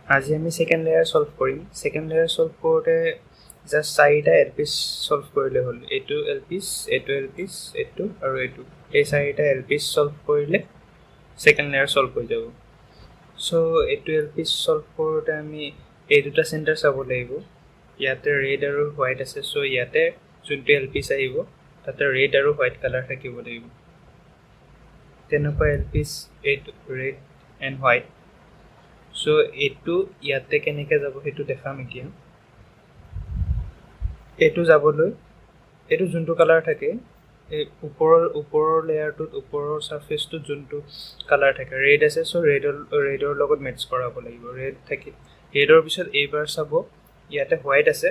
আজি আমি second layer solve কৰিম সেকেন্ড লেয়াৰ সলভ কৰোঁতে জাস্ট চাৰিটা এলপিস সলভ কৰিলে হ'ল এইটো এলপিস এইটো আৰু এইটো এই চাৰিটা এলপিস সলভ কৰিলে সেকেন্ড লেয়াৰ সলভ হৈ যাব সো এইটো এলপিস সলভ কৰোঁতে আমি এই দুটা সেন্টাৰ চাব লাগিব ইয়াতে ৰেড আৰু হোৱাইট আছে সো ইয়াতে যোনটো এলপিস আহিব তাতে ৰেড আৰু হোৱাইট কালাৰ থাকিব লাগিব তেনেকুৱা এলপিস এইটো ৰেড এণ্ড হোৱাইট সো এইটো ইয়াতে কেনেকৈ যাব সেইটো দেখাম এতিয়া এইটো যাবলৈ এইটো যোনটো কালাৰ থাকে এই ওপৰৰ লেয়াৰটোত ওপৰৰ সাৰফেসটোত যোনটো কালাৰ থাকে ৰেড আছে সো ৰেডৰ লগত মেটচ কৰাব লাগিব ৰেড থাকে ৰেডৰ পিছত এইবাৰ চাব ইয়াতে হোৱাইট আছে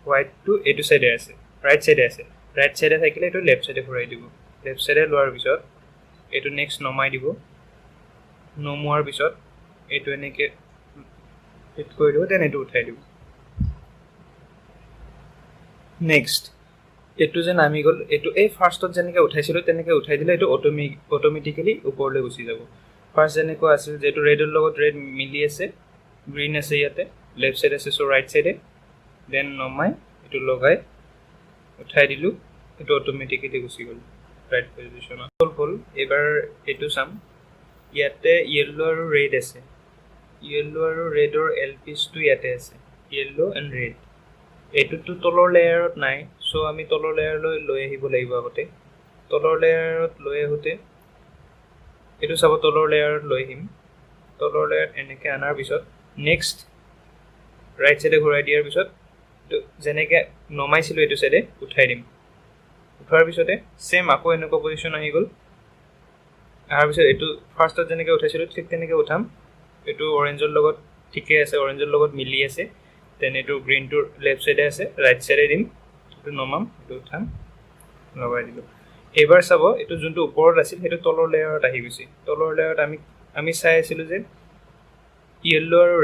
হোৱাইটটো এইটো সাইডে আছে ৰাইট সাইডে থাকিলে এইটো লেফট সাইডে ঘূৰাই দিব লেফট সাইডে লোৱাৰ পিছত এইটো নেক্সট নমাই দিব নমোৱাৰ পিছত এইটো এনেকৈ হিট কৰি দিব দেন এইটো উঠাই দিব নেক্সট এইটো যে নামি গ'ল এইটো এই ফাৰ্ষ্টত যেনেকৈ উঠাইছিলোঁ তেনেকৈ উঠাই দিলে এইটো অট'মেটিকেলি ওপৰলৈ গুচি যাব ফাৰ্ষ্ট যেনেকুৱা আছিল যে এইটো ৰেডৰ লগত ৰেড মিলি আছে গ্ৰীণ আছে ইয়াতে লেফট সাইড আছে চ' ৰাইট সাইডে দেন নমাই এইটো লগাই উঠাই দিলোঁ এইটো অট'মেটিকেলি গুচি গ'ল ৰাইট পজিশ্যনত হ'ল এইবাৰ এইটো চাম ইয়াতে য়েল্ল' আৰু ৰেড আছে য়েল্ল' আৰু ৰেডৰ এলপিছটো ইয়াতে আছে য়েল্ল' এণ্ড ৰেড এইটোতো তলৰ লেয়াৰত নাই চ' আমি তলৰ লেয়াৰলৈ লৈ আহিব লাগিব আগতে তলৰ লেয়াৰত লৈ আহোঁতে এইটো চাব তলৰ লেয়াৰত লৈ আহিম তলৰ লেয়াৰত এনেকৈ অনাৰ পিছত নেক্সট ৰাইট সাইডে ঘূৰাই দিয়াৰ পিছত যেনেকৈ নমাইছিলোঁ এইটো সাইডে উঠাই দিম উঠোৱাৰ পিছতে চেম আকৌ এনেকুৱা পজিশ্যন আহি গ'ল অহাৰ পিছত এইটো ফাৰ্ষ্টত যেনেকৈ উঠাইছিলোঁ ঠিক তেনেকৈ উঠাম এইটো অৰেঞ্জৰ লগত ঠিকে আছে অৰেঞ্জৰ লগত মিলি আছে দেন এইটো গ্ৰীণটোৰ লেফট সাইডে আছে ৰাইট সাইডে দিম এইটো নমাম এইটো উঠাম লগাই দিলোঁ এইবাৰ চাব এইটো যোনটো ওপৰত আছিল সেইটো তলৰ লেয়াৰত আহি গৈছে তলৰ লেয়াৰত আমি চাই আছিলোঁ যে য়েল্ল' আৰু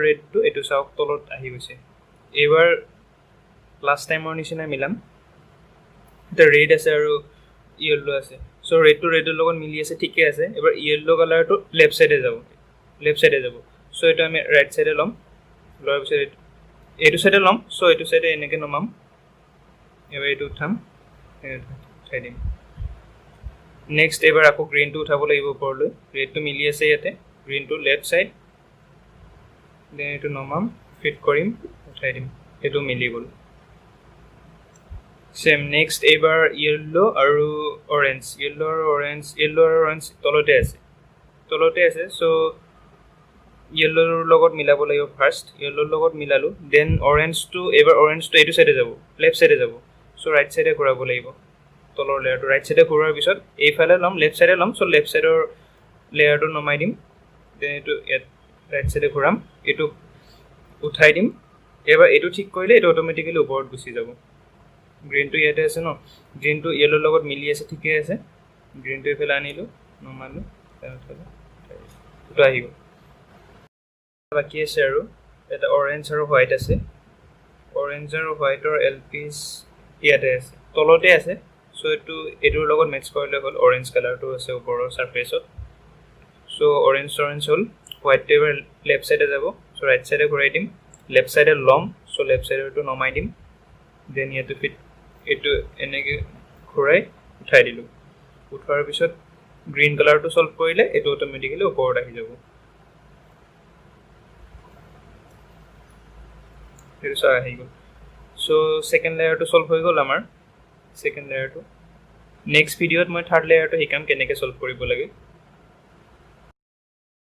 ৰেডটো এইটো চাওক তলত আহি গৈছে এইবাৰ লাষ্ট টাইমৰ নিচিনা মিলাম এতিয়া ৰেড আছে আৰু য়েল্ল' আছে চ' ৰেডৰ লগত মিলি আছে ঠিকে আছে এবাৰ য়েল্ল' কালাৰটো লেফট সাইডে যাব চ' এইটো আমি ৰাইট সাইডে ল'ম লোৱাৰ পিছত এইটো সাইডে ল'ম চ' এইটো সাইডে এনেকৈ নমাম এবাৰ এইটো উঠাম উঠাই দিম নেক্সট এইবাৰ আকৌ গ্ৰীণটো উঠাব লাগিব ওপৰলৈ ৰেডটো মিলি আছে ইয়াতে গ্ৰীণটো লেফট সাইড দেন এইটো নমাম ফিট কৰিম উঠাই দিম এইটো মিলি গ'ল চেম নেক্সট এইবাৰ য়েল্ল' আৰু অৰেঞ্জ তলতে আছে চ' য়েল্ল'ৰ লগত মিলাব লাগিব ফাৰ্ষ্ট য়েল্ল'ৰ লগত মিলালোঁ দেন অৰেঞ্জটো এইটো সাইডে যাব লেফট সাইডে যাব চ' ৰাইট সাইডে ঘূৰাব লাগিব তলৰ লেয়াৰটো ৰাইট সাইডে ঘূৰোৱাৰ পিছত এইফালে ল'ম লেফট সাইডে ল'ম চ' লেফট সাইডৰ লেয়াৰটো নমাই দিম দেন এইটো ইয়াত ৰাইট সাইডে ঘূৰাম এইটো উঠাই দিম এইবাৰ এইটো ঠিক কৰিলে এইটো অট'মেটিকেলি ওপৰত গুচি যাব গ্ৰীণটো ইয়াতে আছে ন গ্ৰীণটো য়েল্ল'ৰ লগত মিলি আছে ঠিকে আছে গ্ৰীণটো এইফালে আনিলোঁ নমালোঁ এইটো আহি গ'ল বাকী আছে আৰু এটা অৰেঞ্জ আৰু হোৱাইট আছে অৰেঞ্জ আৰু হোৱাইটৰ এলপিছ ইয়াতে আছে তলতে আছে চ' এইটোৰ লগত মেটচ কৰিলে হ'ল অৰেঞ্জ কালাৰটো আছে ওপৰৰ ছাৰফেচত চ' অৰেঞ্জ হ'ল হোৱাইটটো এবাৰ লেফট চাইডে যাব চ' ৰাইট চাইডে ঘূৰাই দিম লেফট চাইডে ল'ম চ' লেফট চাইডৰটো নমাই দিম দেন ইয়াতে এইটো এনেকৈ ঘূৰাই উঠাই দিলোঁ উঠোৱাৰ পিছত গ্ৰীণ কালাৰটো চল্ভ কৰিলে এইটো অট'মেটিকেলি ওপৰত আহি যাব এইটো চাই আহি গ'ল চ' ছেকেণ্ড লেয়াৰটো চল্ভ হৈ গ'ল আমাৰ নেক্সট ভিডিঅ'ত মই থাৰ্ড লেয়াৰটো শিকাম কেনেকৈ চল্ভ কৰিব লাগে